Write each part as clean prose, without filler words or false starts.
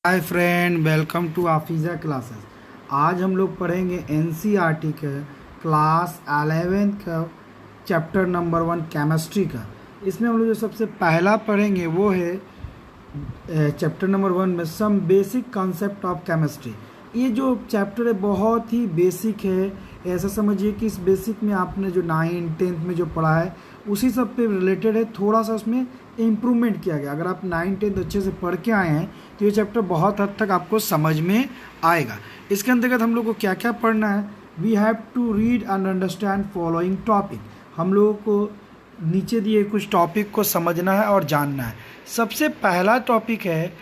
Hi friend, welcome to Afiza classes. आज हम लोग पढ़ेंगे एनसीईआरटी के क्लास 11th का चैप्टर नंबर 1 केमिस्ट्री का। इसमें हम लोग जो सबसे पहला पढ़ेंगे वो है चैप्टर नंबर 1 में some basic concept of chemistry. ये जो चैप्टर है बहुत ही बेसिक है। ऐसा समझिए कि इस बेसिक में आपने जो 9th 10th में जो पढ़ा है उसी सब पे रिलेटेड है। थोड़ा सा उसमें इम्प्रूवमेंट किया गया। अगर आप 9th 10th अच्छे से पढ़ के आए हैं तो ये चैप्टर बहुत हद तक आपको समझ में आएगा। इसके अंतर्गत हम लोग को क्या क्या पढ़ना है? We have to read and understand following topic. हम लोगों को नीचे दिए कुछ टॉपिक को समझना है और जानना है। सबसे पहला टॉपिक है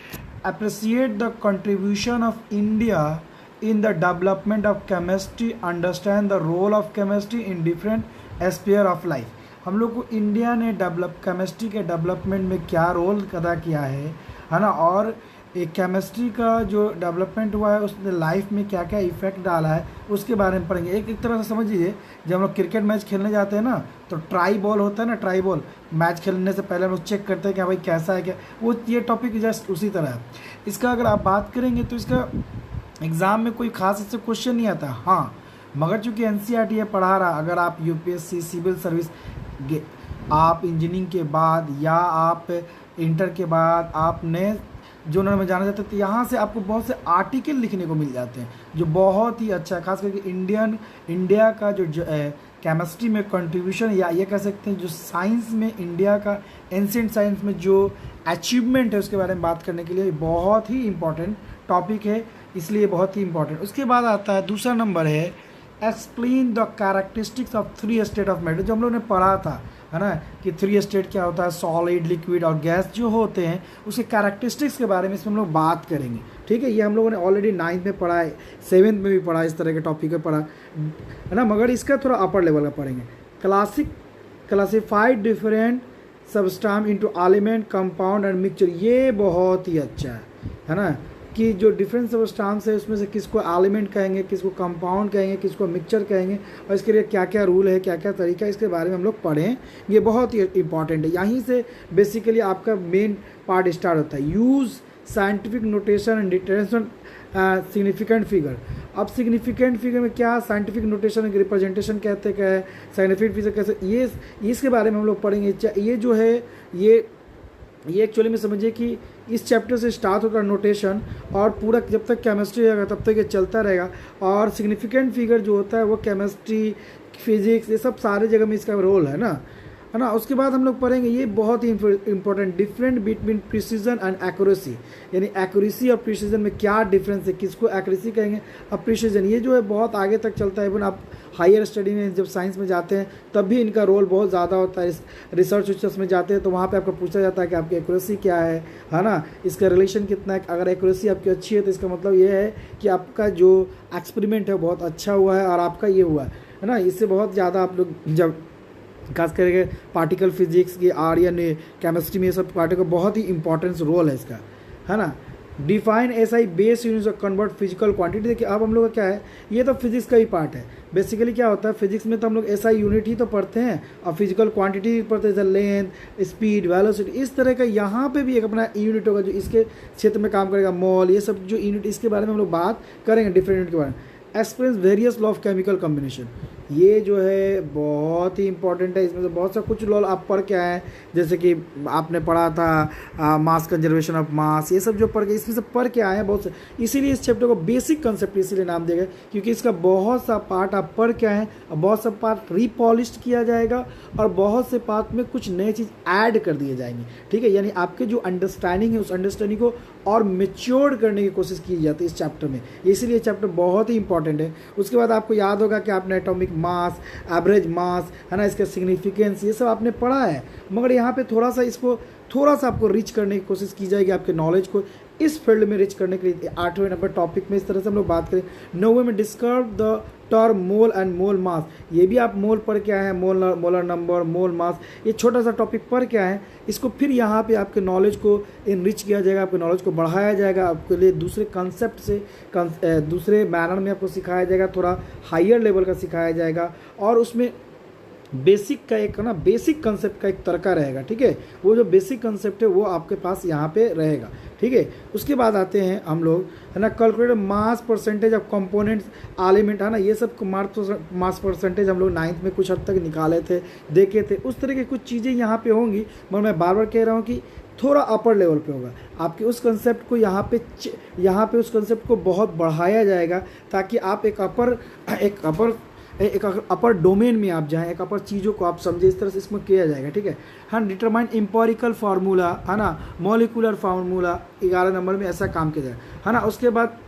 appreciate the contribution of India in the development of chemistry, understand the role of chemistry in different aspect of life. हम लोग को इंडिया ने केमिस्ट्री के डेवलपमेंट में क्या रोल अदा किया है ना, और एक केमिस्ट्री का जो डेवलपमेंट हुआ है उसने लाइफ में क्या क्या इफेक्ट डाला है उसके बारे में पढ़ेंगे। एक तरह से समझिए, जब हम लोग क्रिकेट मैच खेलने जाते हैं ना तो ट्राई बॉल होता है ना, ट्राई बॉल मैच खेलने से पहले हम लोग चेक करते हैं कि भाई कैसा है क्या, वो ये टॉपिक जस्ट उसी तरह है। इसका अगर आप बात करेंगे तो इसका एग्ज़ाम में कोई खास इससे क्वेश्चन नहीं आता। हाँ, मगर चूँकि एनसीईआरटी ये पढ़ा रहा, अगर आप यूपीएससी सिविल सर्विस आप इंजीनियरिंग के बाद या आप इंटर के बाद आपने जोनर में जाना चाहते हैं तो यहाँ से आपको बहुत से आर्टिकल लिखने को मिल जाते हैं जो बहुत ही अच्छा है। खास करके इंडिया का जो केमिस्ट्री में कंट्रीब्यूशन, या ये कह सकते हैं जो साइंस में इंडिया का एंशिएंट साइंस में जो अचीवमेंट है उसके बारे में बात करने के लिए बहुत ही इम्पॉर्टेंट टॉपिक है, इसलिए बहुत ही इम्पॉर्टेंट। उसके बाद आता है दूसरा नंबर है explain the characteristics of 3 state of matter. जो हम लोग ने पढ़ा था है ना कि 3 स्टेट क्या होता है, सॉलिड, लिक्विड और गैस जो होते हैं उसके कैरेक्टरिस्टिक्स के बारे में इसमें हम लोग बात करेंगे। ठीक है, ये हम लोगों ने ऑलरेडी 9th में पढ़ा है, 7th में भी पढ़ा, इस तरह के टॉपिक में पढ़ा है ना, मगर इसका थोड़ा अपर लेवल का पढ़ेंगे। Classified different substance into element, compound and mixture. ये बहुत ही अच्छा है ना कि जो डिफरेंट सबस्टांस है उसमें से किसको एलिमेंट कहेंगे, किसको कंपाउंड कहेंगे, किसको मिक्सचर कहेंगे, और इसके लिए क्या क्या रूल है, क्या क्या तरीका है, इसके बारे में हम लोग पढ़ें। ये बहुत ही इंपॉर्टेंट है। यहीं से बेसिकली आपका मेन पार्ट स्टार्ट होता है। Use scientific notation and detection significant figure. अब सिग्निफिकेंट फिगर में क्या, साइंटिफिक नोटेशन रिप्रेजेंटेशन कहते हैं, साइंटिफिक फिगर कैसे, ये इसके बारे में हम लोग पढ़ेंगे। ये जो है ये एक्चुअली में समझिए कि इस चैप्टर से स्टार्ट होता है नोटेशन, और पूरा जब तक केमिस्ट्री रहेगा तब तक ये चलता रहेगा। और सिग्निफिकेंट फिगर जो होता है वो केमिस्ट्री, फिजिक्स, ये सब सारे जगह में इसका रोल है ना। उसके बाद हम लोग पढ़ेंगे, ये बहुत ही important, different between precision and accuracy. यानी एक्यूरेसी और प्रिसीजन में क्या डिफरेंस है, किसको एक्यूरेसी कहेंगे और प्रिसीजन। ये जो है बहुत आगे तक चलता है। इवन आप हायर स्टडी में जब साइंस में जाते हैं तब भी इनका रोल बहुत ज़्यादा होता है। रिसर्च में जाते हैं तो वहाँ पे आपको पूछा जाता है कि आपकी एक्यूरेसी क्या है ना, इसका रिलेशन कितना है। अगर एक्यूरेसी आपकी अच्छी है तो इसका मतलब ये है कि आपका जो एक्सपेरिमेंट है बहुत अच्छा हुआ है और आपका ये हुआ है ना। इससे बहुत ज़्यादा आप लोग जब खास करके पार्टिकल फिजिक्स की या केमिस्ट्री में ये सब पार्टिकल बहुत ही इंपॉर्टेंस रोल है इसका, है ना। Define SI base units of convert physical quantity. देखिए अब हम लोग का क्या है, ये तो फिजिक्स का ही पार्ट है। बेसिकली क्या होता है, फिजिक्स में तो हम लोग एसआई यूनिट ही तो पढ़ते हैं और फिजिकल क्वांटिटी पढ़ते हैं, जैसे लेंथ, स्पीड, वेलोसिटी, इस तरह का यहाँ पे भी एक अपना यूनिट होगा जो इसके क्षेत्र में काम करेगा, मॉल, ये सब जो यूनिट, इसके बारे में हम लोग बात करेंगे डिफरेंट यूनिट के बारे में। Experience various law of chemical combination, ये जो है बहुत ही इंपॉर्टेंट है। इसमें से बहुत सा कुछ लॉ आप पढ़ के आए हैं, जैसे कि आपने पढ़ा था मास कंजर्वेशन ऑफ मास, ये सब जो पढ़ के इसमें से पढ़ के आए हैं बहुत से। इसीलिए इस चैप्टर को बेसिक कंसेप्ट इसीलिए नाम दिया गया क्योंकि इसका बहुत सा पार्ट आप पढ़ के आए हैं और बहुत सा पार्ट रीपॉलिश्ड किया जाएगा और बहुत से पार्ट में कुछ नई चीज़ ऐड कर दिए जाएंगे। ठीक है, यानी आपके जो अंडरस्टैंडिंग है उस अंडरस्टैंडिंग को और मेच्योर करने की कोशिश की जाती है इस चैप्टर में, इसलिए चैप्टर बहुत ही इंपॉर्टेंट है। उसके बाद आपको याद होगा कि आपने एटॉमिक मास, एवरेज मास, है ना, इसका सिग्निफिकेंस, ये सब आपने पढ़ा है, मगर यहाँ पे थोड़ा सा आपको रिच करने की कोशिश की जाएगी, आपके नॉलेज को इस फील्ड में रिच करने के लिए। 8वें नंबर टॉपिक में इस तरह से हम लोग बात करें। 9वें में describe the term mole and mole mass, ये भी आप मोल पढ़ के आए हैं, मोलर नंबर, मोल मास, ये छोटा सा टॉपिक पढ़ के आए हैं। इसको फिर यहाँ पे आपके नॉलेज को इनरिच किया जाएगा, आपके नॉलेज को बढ़ाया जाएगा, आपके लिए दूसरे कंसेप्ट से दूसरे मैनर में आपको सिखाया जाएगा, थोड़ा हायर लेवल का सिखाया जाएगा। और उसमें बेसिक का एक ना बेसिक कंसेप्ट का एक तरीका रहेगा, ठीक है। वो जो बेसिक कंसेप्ट है वो आपके पास यहाँ पे रहेगा, ठीक है। उसके बाद आते हैं हम लोग, है ना, calculate mass percentage of components element, है ना, ये सब मास परसेंटेज हम लोग 9th में कुछ हद तक निकाले थे, देखे थे। उस तरह की कुछ चीज़ें यहाँ पे होंगी, मगर मैं बार बार कह रहा हूँ कि थोड़ा अपर लेवल पे होगा। आपके उस कंसेप्ट को यहाँ पे उस कंसेप्ट को बहुत बढ़ाया जाएगा, ताकि आप एक अपर डोमेन में आप जाएं, एक अपर चीज़ों को आप समझें, इस तरह से इसमें किया जाएगा, ठीक है। हाँ, डिटरमाइन एम्पिरिकल फार्मूला, है ना, मॉलिकुलर फार्मूला 11 नंबर में ऐसा काम किया जाएगा, है ना। उसके बाद,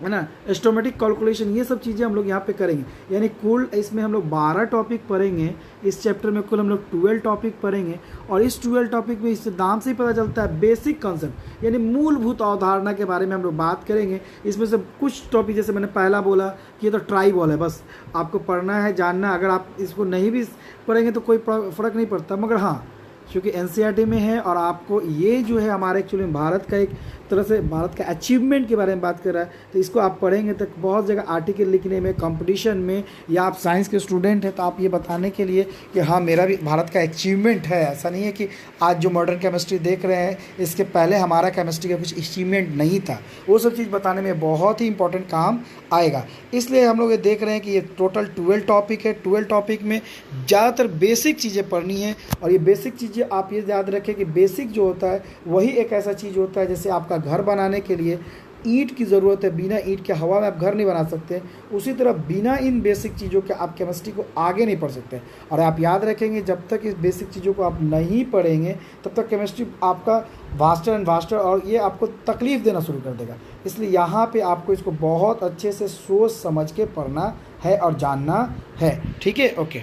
है ना, एस्टोमेटिक कैलकुलेशन, ये सब चीज़ें हम लोग यहाँ पे करेंगे। यानी कुल इसमें हम लोग 12 टॉपिक पढ़ेंगे। इस चैप्टर में कुल हम लोग 12 टॉपिक पढ़ेंगे, और इस 12 टॉपिक में इससे नाम से ही पता चलता है बेसिक कंसेप्ट, यानी मूलभूत अवधारणा के बारे में हम लोग बात करेंगे। इसमें से कुछ टॉपिक, जैसे मैंने पहला बोला कि ये तो ट्राइबॉल है, बस आपको पढ़ना है, जानना। अगर आप इसको नहीं भी पढ़ेंगे तो कोई फ़र्क नहीं पड़ता, मगर हाँ, क्योंकि एनसीईआरटी में है और आपको ये जो है हमारे एक्चुअली भारत का एक तरह से भारत का अचीवमेंट के बारे में बात कर रहा है, तो इसको आप पढ़ेंगे तो बहुत जगह आर्टिकल लिखने में, कंपटीशन में, या आप साइंस के स्टूडेंट हैं तो आप ये बताने के लिए कि हाँ मेरा भी भारत का अचीवमेंट है। ऐसा नहीं है कि आज जो मॉडर्न केमिस्ट्री देख रहे हैं इसके पहले हमारा केमिस्ट्री का कुछ अचीवमेंट नहीं था, वो सब चीज़ बताने में बहुत ही इंपॉर्टेंट काम आएगा। इसलिए हम लोग ये देख रहे हैं कि ये टोटल 12 टॉपिक है। 12 टॉपिक में ज़्यादातर बेसिक चीज़ें पढ़नी है, और ये बेसिक चीज़ें आप ये याद रखें कि बेसिक जो होता है वही एक ऐसा चीज़ होता है, जैसे आपका घर बनाने के लिए ईंट की ज़रूरत है, बिना ईंट के हवा में आप घर नहीं बना सकते, उसी तरह बिना इन बेसिक चीज़ों के आप केमिस्ट्री को आगे नहीं पढ़ सकते। और आप याद रखेंगे, जब तक इस बेसिक चीज़ों को आप नहीं पढ़ेंगे तब तक केमिस्ट्री आपका वास्टर एंड वास्टर, और ये आपको तकलीफ़ देना शुरू कर देगा। इसलिए यहाँ पे आपको इसको बहुत अच्छे से सोच समझ के पढ़ना है और जानना है, ठीक है। ओके,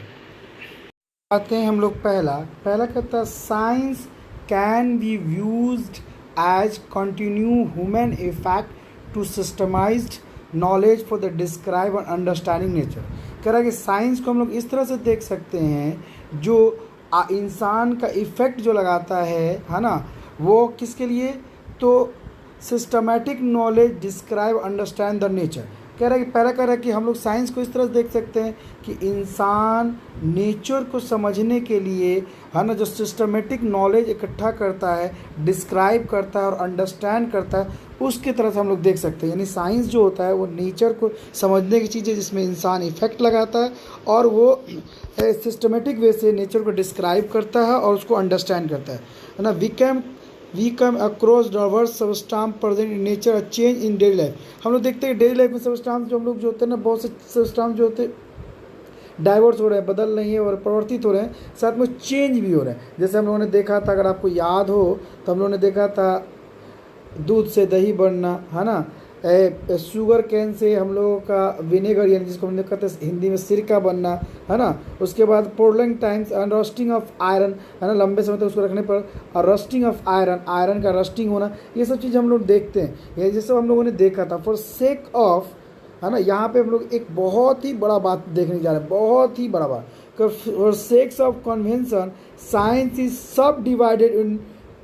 आते हैं हम लोग पहला कहता है science can be used as continue human effect to systemised knowledge for the describe और अंडरस्टैंडिंग नेचर। कह रहा है कि साइंस को हम लोग इस तरह से देख सकते हैं, जो इंसान का इफ़ेक्ट जो लगाता है ना, वो किसके लिए, तो systematic knowledge describe understand the nature. कह रहा है कि पहला कह रहा है कि हम लोग साइंस को इस तरह से देख सकते हैं कि इंसान नेचर को समझने के लिए, है ना, जो सिस्टमेटिक नॉलेज इकट्ठा करता है, डिस्क्राइब करता है और अंडरस्टैंड करता है, उसकी तरह से हम लोग देख सकते हैं। यानी साइंस जो होता है वो नेचर को समझने की चीज़ है, जिसमें इंसान इफेक्ट लगाता है और वो सिस्टमेटिक वे से नेचर को डिस्क्राइब करता है और उसको अंडरस्टैंड करता है ना। We come across diverse substance present in nature a change in daily life. हम लोग देखते हैं डेली लाइफ में सबस्टांस जो हम लोग जो होते हैं ना, बहुत से सबस्टांस जो होते हैं डाइवर्स हो रहे हैं, बदल रही है और परिवर्तित हो रहे हैं, साथ में चेंज भी हो रहे हैं। जैसे हम लोगों ने देखा था, अगर आपको याद हो तो हम लोगों ने देखा था दूध से दही बनना, है ना, शुगर कैन से हम लोगों का विनेगर, यानी जिसको हम लोग कहते हैं हिंदी में सिरका बनना, है ना। उसके बाद prolong times and rusting of iron, है ना, लंबे समय तक उसको रखने पर, और रस्टिंग ऑफ आयरन का रस्टिंग होना, ये सब चीज़ हम लोग देखते हैं। ये जैसे हम लोगों ने देखा था फॉर सेक ऑफ, है ना, यहाँ पे हम लोग एक बहुत ही बड़ा बात देखने जा रहे हैं, बहुत ही बड़ा बात। For sakes of convention science is subdivided in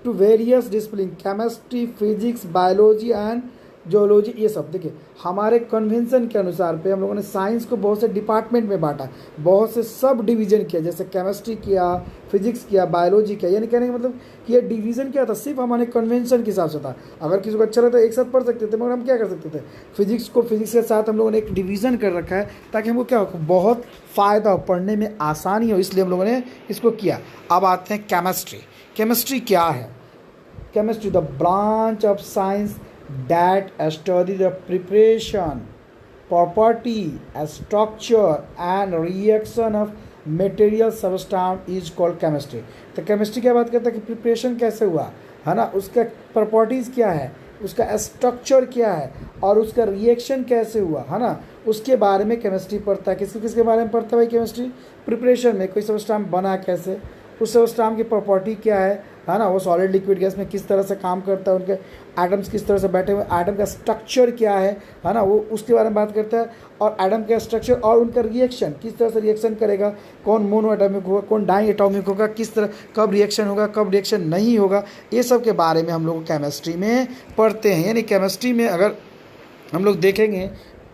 to various discipline, chemistry, physics, biology and geology. ये सब देखिए हमारे कन्वेंशन के अनुसार पे हम लोगों ने साइंस को बहुत से डिपार्टमेंट में बांटा, बहुत से सब डिवीज़न किया, जैसे केमिस्ट्री किया, फिजिक्स किया, बायोलॉजी किया। यानी कहने का मतलब कि ये डिवीज़न क्या था, सिर्फ हमारे कन्वेंशन के हिसाब से था। अगर किसी को अच्छा लगता है एक साथ पढ़ सकते थे, मगर हम क्या कर सकते थे, फिजिक्स को फिजिक्स के साथ हम लोगों ने एक डिवीज़न कर रखा है, ताकि हमको क्या हो, बहुत फ़ायदा हो, पढ़ने में आसानी हो, इसलिए हम लोगों ने इसको किया। अब आते हैं केमिस्ट्री क्या है। Chemistry the branch of science that study the preparation, property, structure and reaction of material substance is called chemistry। तो केमिस्ट्री क्या बात करता है कि प्रिपरेशन कैसे हुआ, है ना, उसका प्रॉपर्टीज़ क्या है, उसका स्ट्रक्चर क्या है और उसका रिएक्शन कैसे हुआ, है ना, उसके बारे में केमिस्ट्री पढ़ता है। किसके बारे में पढ़ता है भाई केमिस्ट्री, प्रिपरेशन में, कोई सबस्टांस बना कैसे, उस सबस्टांस की प्रॉपर्टी क्या है ना, वो सॉलिड लिक्विड गैस में किस तरह से काम करता है, उनके एटम्स किस तरह से बैठे हुए, एटम का स्ट्रक्चर क्या है ना, वो उसके बारे में बात करता है। और एटम का स्ट्रक्चर और उनका रिएक्शन, किस तरह से रिएक्शन करेगा, कौन मोनो एटॉमिक होगा, कौन डाई एटॉमिक होगा, किस तरह कब रिएक्शन होगा, कब रिएक्शन नहीं होगा, ये सब के बारे में हम लोग केमिस्ट्री में पढ़ते हैं। यानी केमिस्ट्री में अगर हम लोग देखेंगे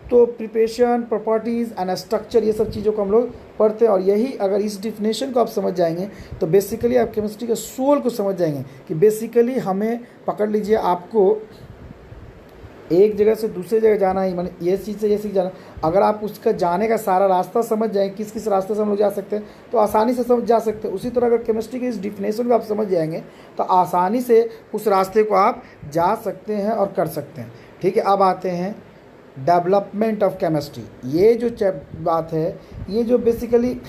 तो प्रिपरेशन, प्रॉपर्टीज़ एंड स्ट्रक्चर, ये सब चीज़ों को हम लोग पढ़ते हैं। और यही अगर इस डिफिनेशन को आप समझ जाएंगे तो बेसिकली आप केमिस्ट्री के सोल को समझ जाएंगे कि बेसिकली हमें पकड़ लीजिए, आपको एक जगह से दूसरी जगह जाना ही, माने ये चीज़ से ये चीज़ जाना, अगर आप उसका जाने का सारा रास्ता समझ जाएं, किस किस रास्ते से हम लोग जा सकते हैं तो आसानी से समझ जा सकते हैं। उसी तरह अगर केमिस्ट्री के इस डिफिनेशन को आप समझ जाएंगे तो आसानी से उस रास्ते को आप जा सकते हैं और कर सकते हैं। ठीक है, अब आते हैं डेवलपमेंट ऑफ केमिस्ट्री। ये जो बात है, ये जो बेसिकली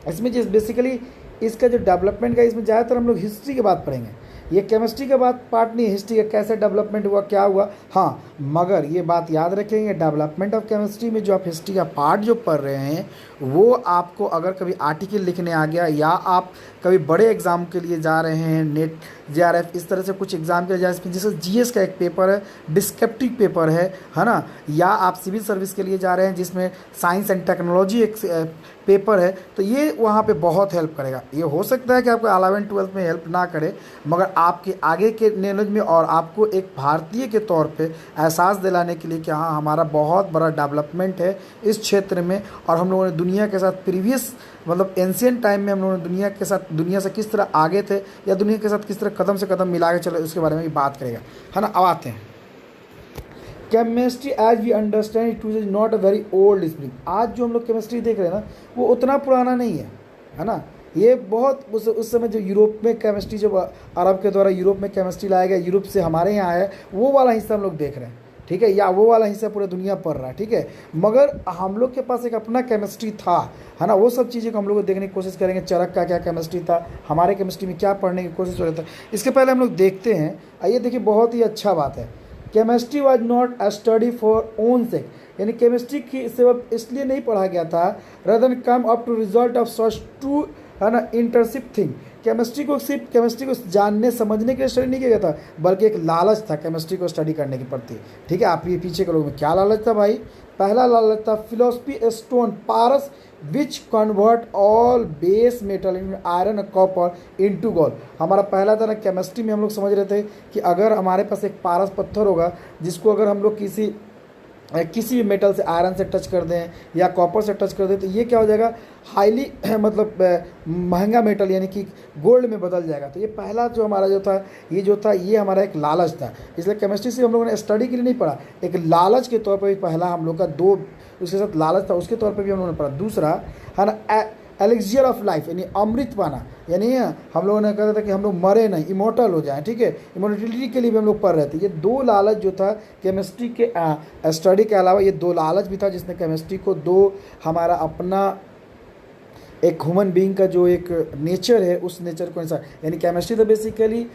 इसमें जिस बेसिकली इसका जो डेवलपमेंट का, इसमें ज़्यादातर हम लोग हिस्ट्री की बात पढ़ेंगे। ये केमिस्ट्री का बात पार्ट नहीं है, हिस्ट्री का कैसे डेवलपमेंट हुआ, क्या हुआ। हाँ, मगर ये बात याद रखेंगे, डेवलपमेंट ऑफ केमिस्ट्री में जो आप हिस्ट्री का पार्ट जो पढ़ रहे हैं वो आपको अगर कभी आर्टिकल लिखने आ गया, या आप कभी बड़े एग्ज़ाम के लिए जा रहे हैं, नेट JRF इस तरह से कुछ एग्ज़ाम के लिए जैसे GS का एक पेपर है, डिस्क्रिप्टिव पेपर है ना, या आप सिविल सर्विस के लिए जा रहे हैं जिसमें साइंस एंड टेक्नोलॉजी एक पेपर है, तो ये वहाँ पे बहुत हेल्प करेगा। ये हो सकता है कि आपको 11th-12th में हेल्प ना करे, मगर आपके आगे के नॉलेज में और आपको एक भारतीय के तौर पे एहसास दिलाने के लिए कि हाँ, हमारा बहुत बड़ा डेवलपमेंट है इस क्षेत्र में, और हम लोगों ने दुनिया के साथ प्रीवियस मतलब एंशिएंट टाइम में हम लोगों ने दुनिया से किस तरह आगे थे, या दुनिया के साथ किस तरह कदम से कदम मिला के चले, उसके बारे में भी बात करेगा, है ना। अब आते हैं chemistry as we understand it is not a very old spring. आज जो हम लोग केमिस्ट्री देख रहे हैं ना, वो उतना पुराना नहीं है ना। ये बहुत उस समय जो यूरोप में केमिस्ट्री, जब अरब के द्वारा यूरोप में केमिस्ट्री लाया गया, यूरोप से हमारे यहाँ आया, वो वाला हिस्सा हम लोग देख रहे हैं। ठीक है, या वो वाला हिस्सा पूरी दुनिया पढ़ रहा है। ठीक है, मगर हम लोग के पास एक अपना केमिस्ट्री था, है ना। वो सब चीज़ें को हम लोग देखने की कोशिश करेंगे, चरक का क्या केमिस्ट्री था, हमारे केमिस्ट्री में क्या पढ़ने की कोशिश हो रहा था। इसके पहले हम लोग देखते हैं, आइए देखिए, बहुत ही अच्छा बात है। Chemistry was not a study for own sake, यानी केमिस्ट्री की सिर्फ इसलिए नहीं पढ़ा गया था, rather than come up to result of such to, है ना, इंटरसिप थिंग। केमिस्ट्री को सिर्फ केमिस्ट्री को जानने समझने के लिए स्टडी नहीं किया गया था, बल्कि एक लालच था केमिस्ट्री को स्टडी करने के प्रति। ठीक है, आप ये पीछे के लोगों में क्या लालच था भाई? पहला लालच था philosophy stone Paras which convert all base metal in iron copper into gold. हमारा पहला था ना, केमिस्ट्री में हम लोग समझ रहे थे कि अगर हमारे पास एक पारस पत्थर होगा, जिसको अगर हम लोग किसी भी मेटल से, आयरन से टच कर दें या कॉपर से टच कर दें, तो ये क्या हो जाएगा, हाईली मतलब महंगा मेटल यानी कि गोल्ड में बदल जाएगा। तो ये पहला जो हमारा ये हमारा एक लालच था। इसलिए केमिस्ट्री से हम लोगों ने स्टडी के लिए नहीं पढ़ा, एक लालच के तौर पर भी पहला हम लोग का उसके साथ लालच था, उसके तौर पर भी हम लोगों ने पढ़ा। दूसरा है ना, एलिक्सियर ऑफ लाइफ, यानी अमृत पाना, यानी हम लोगों ने कहता था कि हम लोग मरे नहीं, इमोर्टल हो जाएं। ठीक है, इमोर्टिलिटी के लिए भी हम लोग पढ़ रहे थे। ये दो लालच जो था केमिस्ट्री के स्टडी के अलावा, ये दो लालच भी था जिसने केमिस्ट्री को हमारा अपना एक ह्यूमन बीइंग का जो एक नेचर है, उस नेचर को इंसान, यानी केमिस्ट्री तो बेसिकली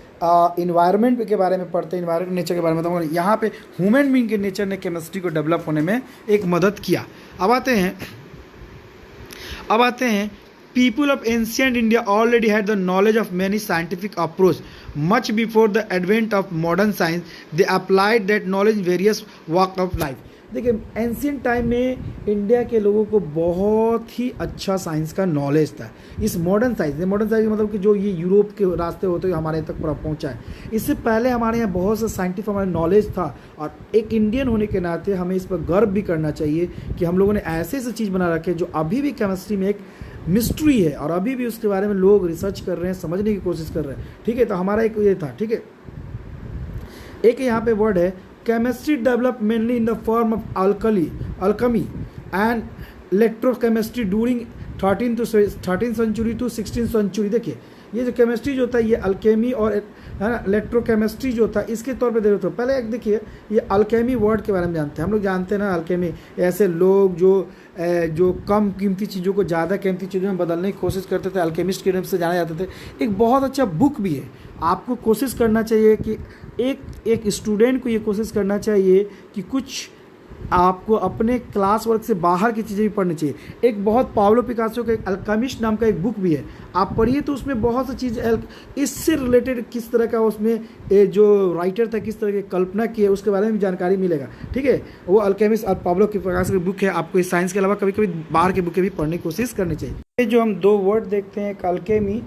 इन्वायरमेंट के बारे में पढ़ते हैं, इन्वायरमेंट नेचर के बारे में। तो यहाँ पे ह्यूमन बीइंग के नेचर ने केमिस्ट्री को डेवलप होने में एक मदद किया। अब आते हैं people of ancient India already had the knowledge of many scientific approach. Much before the advent of modern science, they applied that knowledge in various walks of life. देखिए, एंशियंट टाइम में इंडिया के लोगों को बहुत ही अच्छा science का knowledge था। इस मॉडर्न साइंस मतलब कि जो ये यूरोप के रास्ते होते हुए हमारे तक पहुंचा है, इससे पहले हमारे यहाँ बहुत सा साइंटिफिक हमारा नॉलेज था। और एक इंडियन होने के नाते हमें इस पर गर्व भी करना चाहिए कि हम लोगों ने ऐसे चीज़ बना रखे जो अभी भी केमिस्ट्री में एक मिस्ट्री है, और अभी भी उसके बारे में लोग रिसर्च कर रहे हैं, समझने की कोशिश कर रहे हैं। ठीक है, तो हमारा एक ये था। ठीक है, एक यहाँ पे वर्ड है, chemistry develop mainly in the form of alchemy and electrochemistry during 13th century to 16th century. देखिए, ये जो केमिस्ट्री जो होता है, ये अल्केमी और है ना इलेक्ट्रोकेमिस्ट्री जो होता है, इसके तौर पे देखो। तो पहले एक देखिए, ये अल्केमी वर्ड के बारे में जानते हैं हम लोग, जानते हैं ना, अल्केमी ऐसे लोग जो कम कीमती चीज़ों को ज़्यादा कीमती चीज़ों में बदलने की कोशिश करते थे, अल्केमिस्ट के नाम से जाने जाते थे। एक बहुत अच्छा बुक भी है, आपको कोशिश करना चाहिए कि एक स्टूडेंट को ये कोशिश करना चाहिए कि कुछ आपको अपने क्लास वर्क से बाहर की चीज़ें भी पढ़नी चाहिए। एक बहुत पाब्लो पिकासो का एक अल्केमिस्ट नाम का एक बुक भी है, आप पढ़िए, तो उसमें बहुत सी चीज़ इससे रिलेटेड किस तरह का उसमें जो राइटर था किस तरह की कल्पना की है, उसके बारे में भी जानकारी मिलेगा। ठीक है, वो अल्केमिस्ट और पाब्लो पिकासो की बुक है। आपको इस साइंस के अलावा कभी कभी बाहर की बुकें भी पढ़ने की कोशिश करनी चाहिए। जो हम दो वर्ड देखते हैं, एक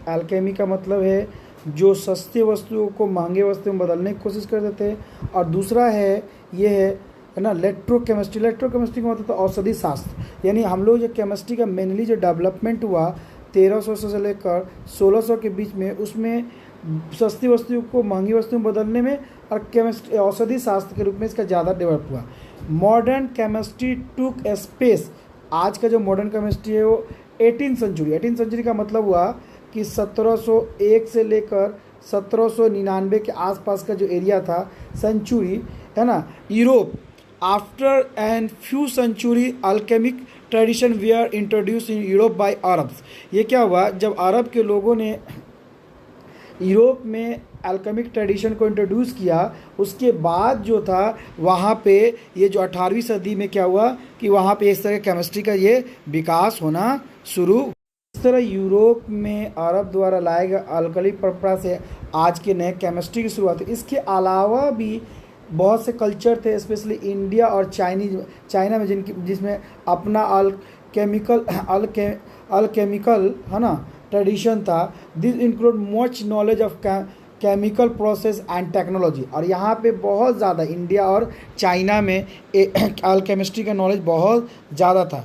अल्केमी का मतलब है जो सस्ती वस्तुओं को महंगे वस्तुओं में बदलने की कोशिश कर देते हैं, और दूसरा है ये है है ना। इलेक्ट्रोकेमिस्ट्री का मतलब तो औषधि शास्त्र, यानी हम लोग जो केमिस्ट्री का मेनली जो डेवलपमेंट हुआ 1300 से लेकर 1600 के बीच में, उसमें सस्ती वस्तुओं को महंगी वस्तुओं में बदलने में और केमिस्ट्री औषधि शास्त्र के रूप में इसका ज़्यादा डेवलप हुआ। मॉडर्न केमिस्ट्री टुक स्पेस, आज का जो मॉडर्न केमिस्ट्री है वो 18th सेंचुरी का मतलब हुआ कि 1701 से लेकर 1799 के आसपास का जो एरिया था सेंचुरी, है ना, Europe. After and few century alchemic tradition were introduce in Europe by Arabs. ये क्या हुआ, जब अरब के लोगों ने यूरोप में अल्केमिक ट्रेडिशन को इंट्रोड्यूस किया, उसके बाद जो था वहाँ पे ये जो 18वीं सदी में क्या हुआ कि वहाँ पे इस तरह केमिस्ट्री का ये विकास होना शुरू। इस तरह यूरोप में अरब द्वारा लाए गए अल्कली परंपरा से आज के नए केमिस्ट्री की शुरुआत है। इसके अलावा भी बहुत से कल्चर थे, स्पेशली इंडिया और चाइना में जिसमें अपना अल्केमिकल है ना ट्रेडिशन था। This include much knowledge of chemical process and technology. और यहाँ पे बहुत ज़्यादा इंडिया और चाइना में अल्केमिस्ट्री का नॉलेज बहुत ज़्यादा था।